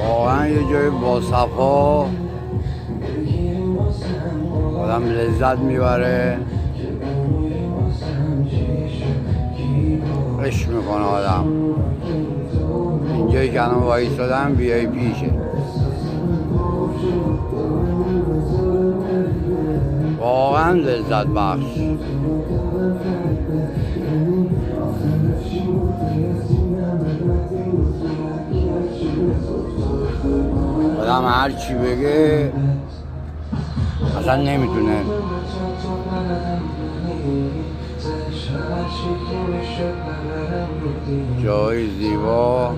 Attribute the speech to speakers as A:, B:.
A: واقعا یه جای باصفا آدم لذت میبره، عشق میکنه آدم. اینجایی که الان وایستادم VIP شه، واقعا لذت بخش. آدم هر چی بگه اصلا نمیتونه. جای زیبا،